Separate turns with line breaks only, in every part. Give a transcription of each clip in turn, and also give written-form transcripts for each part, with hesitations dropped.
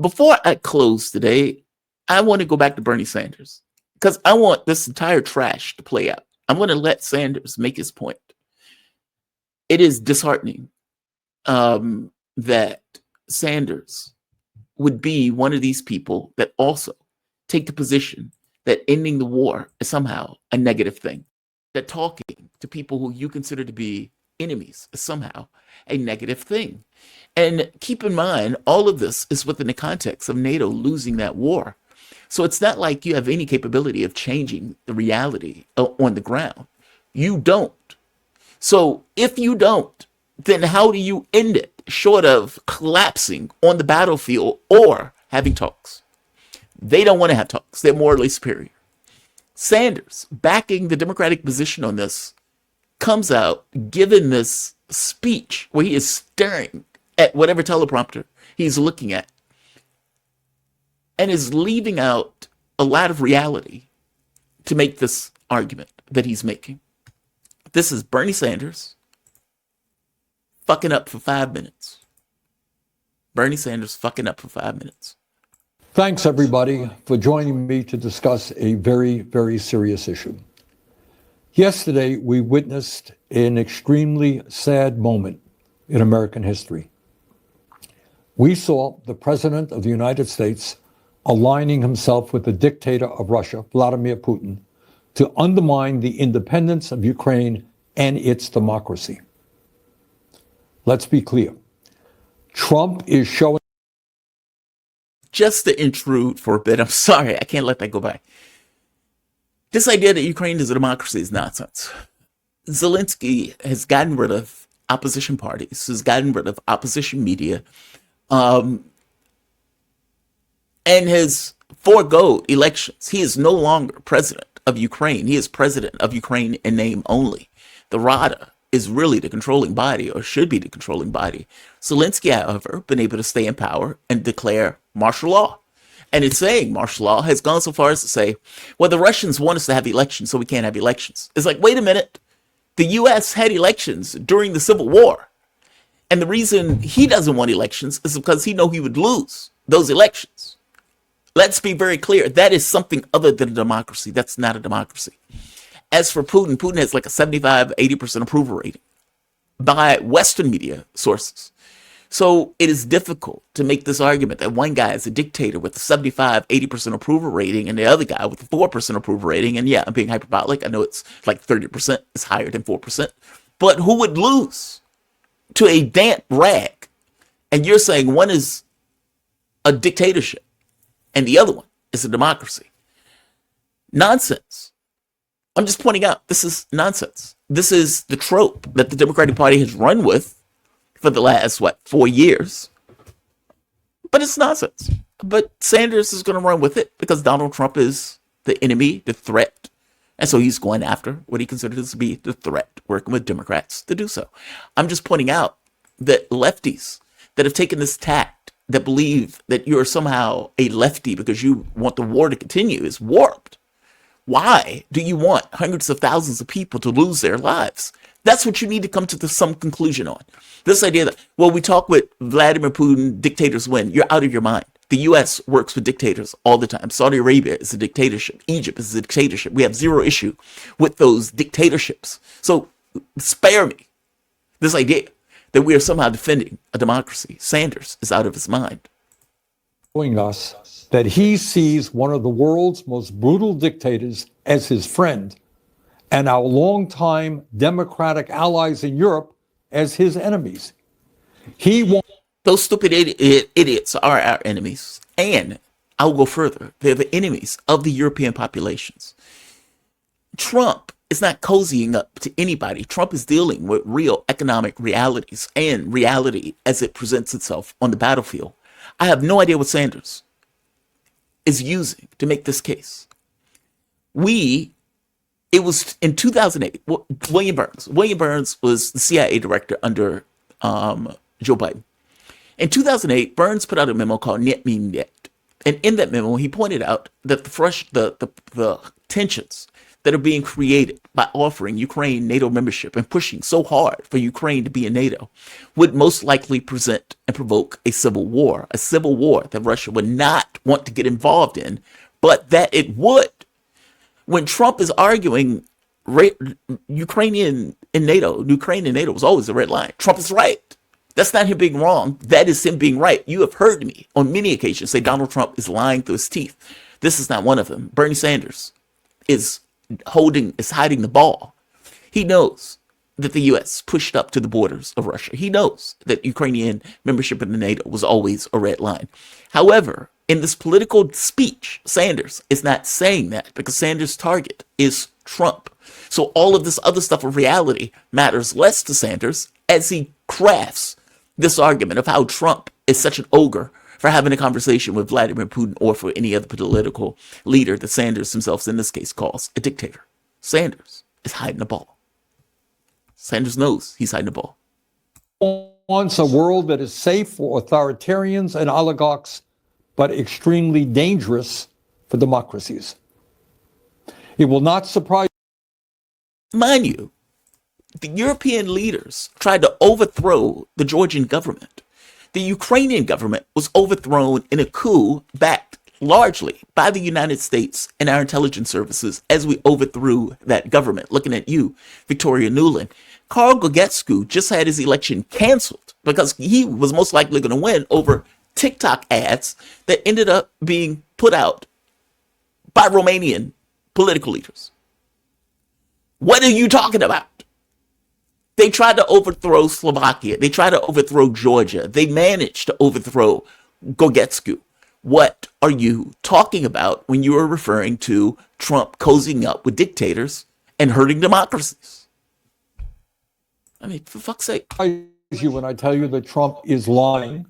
Before I close today, I want to go back to Bernie Sanders because I want this entire trash to play out. I'm going to let Sanders make his point. It is disheartening that Sanders would be one of these people that also take the position that ending the war is somehow a negative thing, that talking to people who you consider to be enemies is somehow a negative thing. And keep in mind, all of this is within the context of NATO losing that war. So it's not like you have any capability of changing the reality on the ground. You don't. So if you don't, then how do you end it short of collapsing on the battlefield or having talks? They don't want to have talks. They're morally superior. Sanders, backing the Democratic position on this, comes out given this speech where he is staring at whatever teleprompter he's looking at and is leaving out a lot of reality to make this argument that he's making. This is Bernie Sanders fucking up for 5 minutes. Bernie Sanders fucking up for 5 minutes.
Thanks, everybody, for joining me to discuss a very, very serious issue. Yesterday, we witnessed an extremely sad moment in American history. We saw the President of the United States aligning himself with the dictator of Russia, Vladimir Putin, to undermine the independence of Ukraine and its democracy. Let's be clear. Trump is showing...
Just to intrude for a bit, I'm sorry, I can't let that go by. This idea that Ukraine is a democracy is nonsense. Zelensky has gotten rid of opposition parties, has gotten rid of opposition media, and has foregoed elections. He is no longer president of Ukraine. He is president of Ukraine in name only. The Rada is really the controlling body, or should be the controlling body. Zelensky, however, been able to stay in power and declare martial law. And in saying martial law, has gone so far as to say, well, the Russians want us to have elections, so we can't have elections. It's like, wait a minute. The U.S. had elections during the Civil War. And the reason he doesn't want elections is because he knows he would lose those elections. Let's be very clear. That is something other than a democracy. That's not a democracy. As for Putin, Putin has like a 75, 80% approval rating by Western media sources. So it is difficult to make this argument that one guy is a dictator with a 75, 80% approval rating and the other guy with a 4% approval rating. And yeah, I'm being hyperbolic. I know it's like 30%. It's higher than 4%. But who would lose to a damp rag? And you're saying one is a dictatorship and the other one is a democracy. Nonsense. I'm just pointing out, this is nonsense. This is the trope that the Democratic Party has run with for the last, 4 years. But it's nonsense. But Sanders is going to run with it because Donald Trump is the enemy, the threat. And so he's going after what he considers to be the threat, working with Democrats to do so. I'm just pointing out that lefties that have taken this tact, that believe that you're somehow a lefty because you want the war to continue, is warped. Why do you want hundreds of thousands of people to lose their lives? That's what you need to come to some conclusion on. This idea that, well, we talk with Vladimir Putin, dictators win. You're out of your mind. The U.S. works with dictators all the time. Saudi Arabia is a dictatorship. Egypt is a dictatorship. We have zero issue with those dictatorships. So spare me this idea that we are somehow defending a democracy. Sanders is out of his mind.
Showing us that he sees one of the world's most brutal dictators as his friend and our longtime democratic allies in Europe as his enemies.
Those stupid idiots are our enemies. And I'll go further. They're the enemies of the European populations. Trump is not cozying up to anybody. Trump is dealing with real economic realities and reality as it presents itself on the battlefield. I have no idea what Sanders is using to make this case. It was in 2008, William Burns. William Burns was the CIA director under Joe Biden. In 2008, Burns put out a memo called Net Mean Net. And in that memo, he pointed out that the tensions that are being created by offering Ukraine NATO membership and pushing so hard for Ukraine to be in NATO would most likely present and provoke a civil war that Russia would not want to get involved in, but that it would. When Trump is arguing Ukraine in NATO was always a red line. Trump is right. That's not him being wrong. That is him being right. You have heard me on many occasions say Donald Trump is lying through his teeth. This is not one of them. Bernie Sanders is hiding the ball. He knows that the U.S. pushed up to the borders of Russia. He knows that Ukrainian membership in the NATO was always a red line. However, in this political speech, Sanders is not saying that because Sanders' target is Trump. So all of this other stuff of reality matters less to Sanders as he crafts this argument of how Trump is such an ogre for having a conversation with Vladimir Putin or for any other political leader that Sanders himself, in this case, calls a dictator. Sanders is hiding the ball. Sanders knows he's hiding the ball.
Wants a world that is safe for authoritarians and oligarchs, but extremely dangerous for democracies. It will not surprise.
Mind you, the European leaders tried to overthrow the Georgian government. The Ukrainian government was overthrown in a coup backed largely by the United States and our intelligence services as we overthrew that government. Looking at you, Victoria Nuland. Karl Gogetsku just had his election canceled because he was most likely going to win over TikTok ads that ended up being put out by Romanian political leaders. What are you talking about? They tried to overthrow Slovakia. They tried to overthrow Georgia. They managed to overthrow Gogetsku. What are you talking about when you are referring to Trump cozying up with dictators and hurting democracies? I mean, for fuck's sake.
You when I tell you that Trump is lying,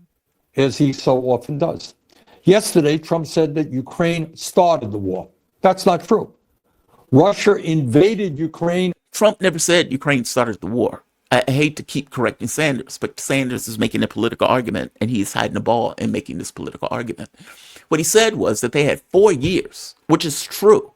as he so often does. Yesterday, Trump said that Ukraine started the war. That's not true. Russia invaded Ukraine.
Trump never said Ukraine started the war. I hate to keep correcting Sanders, but Sanders is making a political argument and he's hiding the ball and making this political argument. What he said was that they had 4 years, which is true.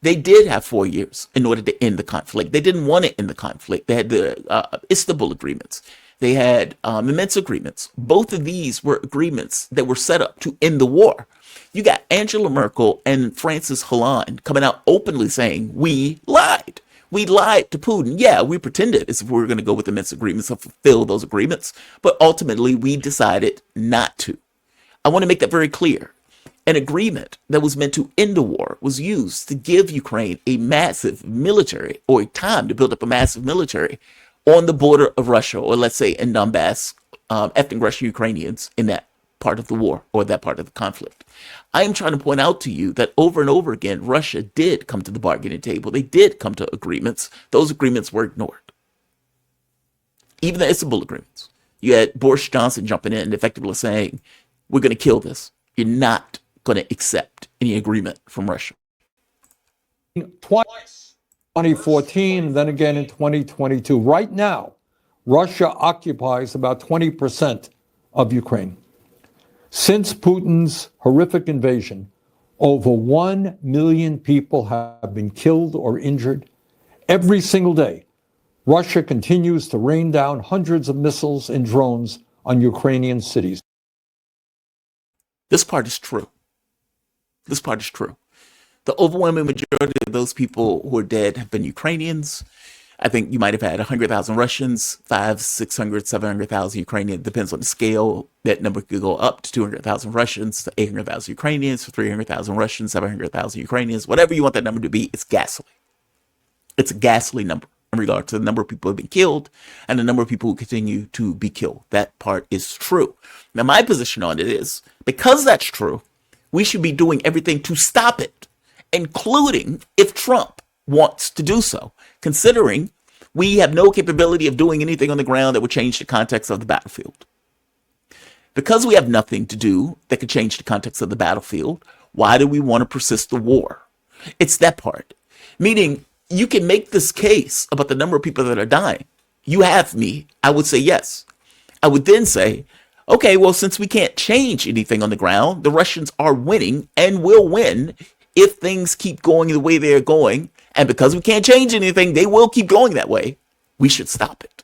They did have 4 years in order to end the conflict. They didn't want to end the conflict. They had the Istanbul agreements. They had the Minsk agreements. Both of these were agreements that were set up to end the war. You got Angela Merkel and Francis Hollande coming out openly saying, we lied. We lied to Putin. Yeah, we pretended as if we were going to go with the Minsk agreements and fulfill those agreements, but ultimately we decided not to. I want to make that very clear. An agreement that was meant to end the war was used to give Ukraine a massive military, or a time to build up a massive military on the border of Russia, or let's say in Donbass, ethnic Russian Ukrainians in that part of the war or that part of the conflict. I am trying to point out to you that over and over again, Russia did come to the bargaining table. They did come to agreements. Those agreements were ignored. Even the Istanbul agreements. You had Boris Johnson jumping in and effectively saying, we're going to kill this. You're not going to accept any agreement from Russia.
Twice. 2014, then again in 2022. Right now, Russia occupies about 20% of Ukraine. Since Putin's horrific invasion, over 1 million people have been killed or injured. Every single day, Russia continues to rain down hundreds of missiles and drones on Ukrainian cities.
This part is true. This part is true. The overwhelming majority of those people who are dead have been Ukrainians. I think you might have had 100,000 Russians, 500, 600, 700,000 Ukrainians. Depends on the scale. That number could go up to 200,000 Russians, to 800,000 Ukrainians, to 300,000 Russians, 700,000 Ukrainians. Whatever you want that number to be, it's ghastly. It's a ghastly number in regard to the number of people who have been killed and the number of people who continue to be killed. That part is true. Now, my position on it is, because that's true, we should be doing everything to stop it, including if Trump wants to do so, considering we have no capability of doing anything on the ground that would change the context of the battlefield. Because we have nothing to do that could change the context of the battlefield, why do we want to persist the war? It's that part. Meaning, you can make this case about the number of people that are dying. You have me. I would say yes. I would then say, okay, well, since we can't change anything on the ground, the Russians are winning and will win if things keep going the way they're going And because we can't change anything, they will keep going that way. We should stop it.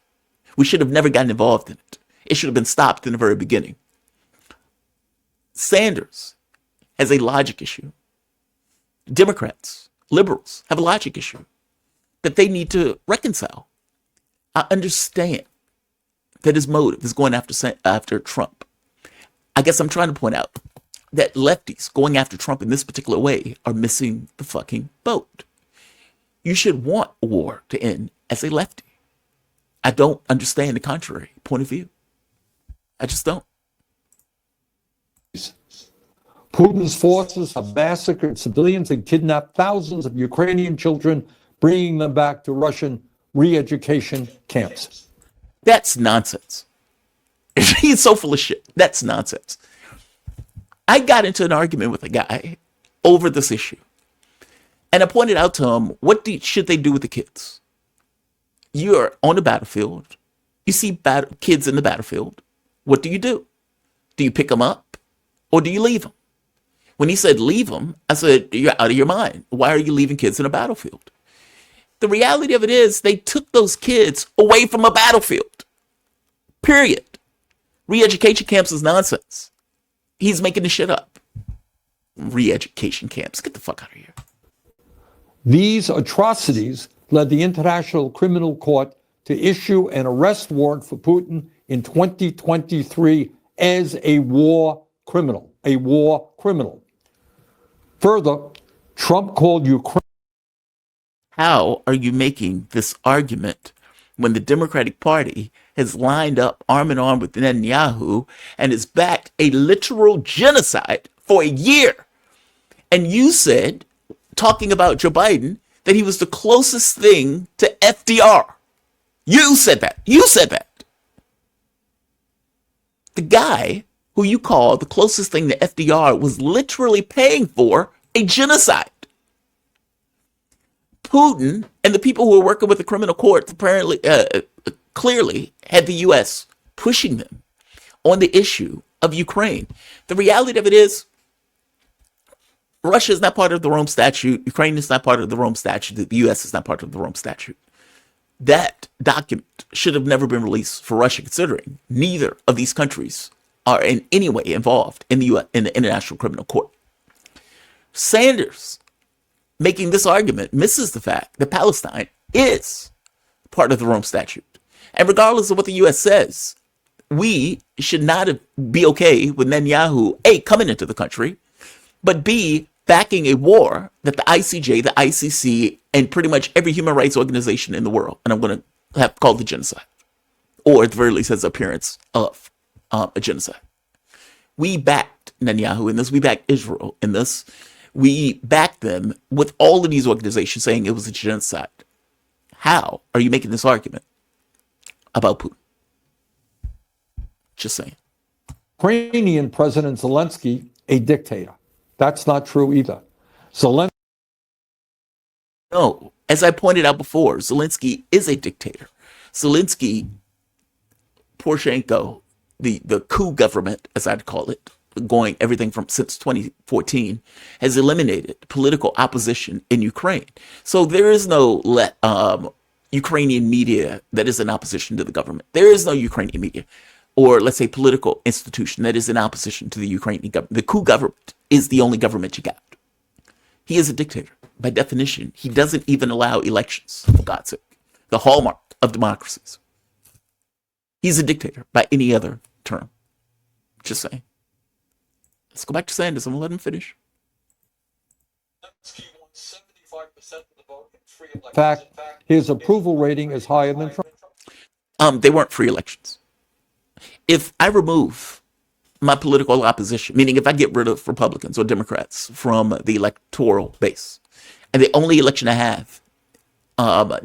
We should have never gotten involved in it. It should have been stopped in the very beginning. Sanders has a logic issue. Democrats, liberals have a logic issue that they need to reconcile. I understand that his motive is going after Trump. I guess I'm trying to point out that lefties going after Trump in this particular way are missing the fucking boat. You should want a war to end as a lefty. I don't understand the contrary point of view. I just don't.
Putin's forces have massacred civilians and kidnapped thousands of Ukrainian children, bringing them back to Russian re-education camps.
That's nonsense. He's so full of shit. That's nonsense. I got into an argument with a guy over this issue. And I pointed out to him, should they do with the kids? You're on the battlefield. You see kids in the battlefield. What do? Do you pick them up or do you leave them? When he said leave them, I said, you're out of your mind. Why are you leaving kids in a battlefield? The reality of it is they took those kids away from a battlefield. Period. Re-education camps is nonsense. He's making this shit up. Re-education camps. Get the fuck out of here.
These atrocities led the International Criminal Court to issue an arrest warrant for Putin in 2023 as a war criminal. Further, Trump called Ukraine.
How are you making this argument when the Democratic Party has lined up arm in arm with Netanyahu and has backed a literal genocide for a year? And you said, talking about Joe Biden, that he was the closest thing to FDR. You said that. The guy who you call the closest thing to FDR was literally paying for a genocide. Putin and the people who were working with the criminal courts apparently clearly had the U.S. pushing them on the issue of Ukraine. The reality of it is Russia is not part of the Rome Statute. Ukraine is not part of the Rome Statute. The U.S. is not part of the Rome Statute. That document should have never been released for Russia, considering neither of these countries are in any way involved in the U.S. in the International Criminal Court. Sanders making this argument misses the fact that Palestine is part of the Rome Statute. And regardless of what the U.S. says, we should not be okay with Netanyahu, A, coming into the country, but B, backing a war that the ICJ, the ICC, and pretty much every human rights organization in the world, and I'm going to have called the genocide, or at the very least has appearance of a genocide. We backed Netanyahu in this. We backed Israel in this. We backed them with all of these organizations saying it was a genocide. How are you making this argument about Putin? Just saying.
Ukrainian President Zelensky a dictator. That's not true either. Zelensky.
No, as I pointed out before, Zelensky is a dictator. Zelensky, Poroshenko, the coup government, as I'd call it, going everything from since 2014, has eliminated political opposition in Ukraine. So there is no Ukrainian media that is in opposition to the government. There is no Ukrainian media, or let's say political institution that is in opposition to the Ukrainian government. The coup government is the only government you got. He is a dictator. By definition, he doesn't even allow elections, for God's sake. The hallmark of democracies. He's a dictator by any other term. Just saying. Let's go back to Sanders. I'm going to let him finish.
In fact, his approval rating is higher than Trump.
They weren't free elections. If I remove my political opposition, meaning if I get rid of Republicans or Democrats from the electoral base, and the only election I have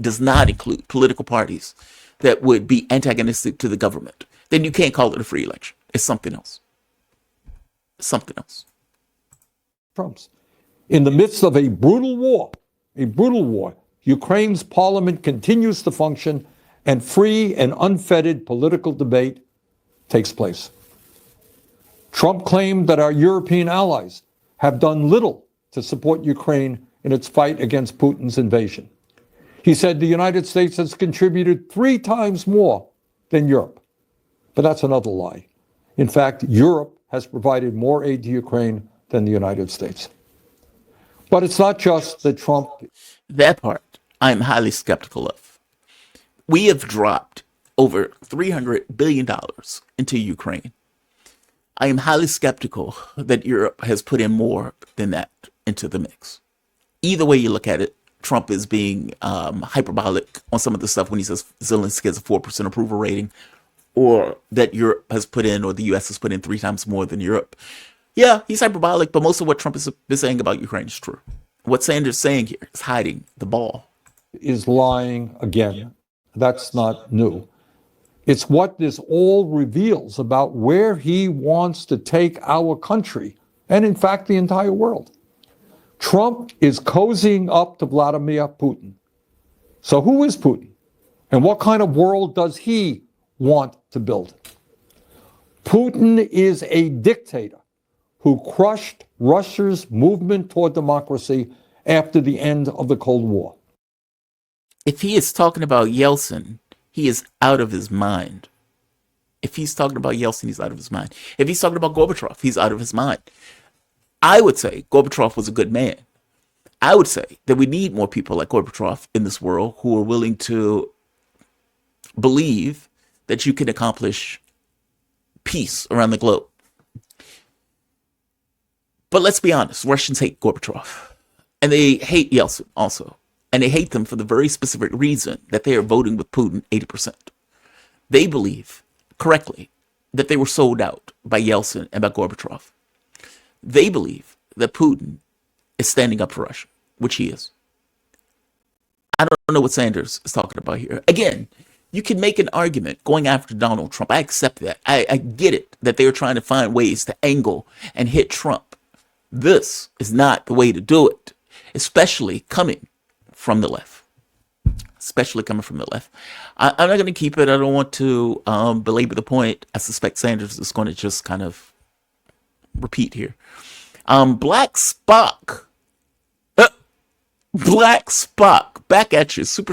does not include political parties that would be antagonistic to the government, then you can't call it a free election. It's something else. Something else.
Trump's. In the midst of a brutal war, Ukraine's parliament continues to function and free and unfettered political debate takes place. Trump claimed that our European allies have done little to support Ukraine in its fight against Putin's invasion. He said the United States has contributed 3 times more than Europe. But that's another lie. In fact, Europe has provided more aid to Ukraine than the United States. But it's not just that Trump.
That part I'm highly skeptical of. We have dropped over $300 billion into Ukraine. I am highly skeptical that Europe has put in more than that into the mix. Either way you look at it, Trump is being hyperbolic on some of the stuff when he says Zelensky has a 4% approval rating, or that Europe has put in, or the US has put in 3 times more than Europe. Yeah, he's hyperbolic, but most of what Trump is saying about Ukraine is true. What Sanders is saying here is hiding the ball.
Is lying again. That's not new. It's what this all reveals about where he wants to take our country, and in fact, the entire world. Trump is cozying up to Vladimir Putin. So who is Putin? And what kind of world does he want to build? Putin is a dictator who crushed Russia's movement toward democracy after the end of the Cold War.
If he is talking about Yeltsin, he is out of his mind. If he's talking about Yeltsin, he's out of his mind. If he's talking about Gorbachev, he's out of his mind. I would say Gorbachev was a good man. I would say that we need more people like Gorbachev in this world who are willing to believe that you can accomplish peace around the globe. But let's be honest, Russians hate Gorbachev. And they hate Yeltsin also. And they hate them for the very specific reason that they are voting with Putin 80%. They believe, correctly, that they were sold out by Yeltsin and by Gorbachev. They believe that Putin is standing up for Russia, which he is. I don't know what Sanders is talking about here. Again, you can make an argument going after Donald Trump. I accept that. I get it that they are trying to find ways to angle and hit Trump. This is not the way to do it, especially coming from the left. Especially coming from the left. I'm not going to keep it. I don't want to belabor the point. I suspect Sanders is going to just kind of repeat here. Black Spock. Black Spock. Back at you. Super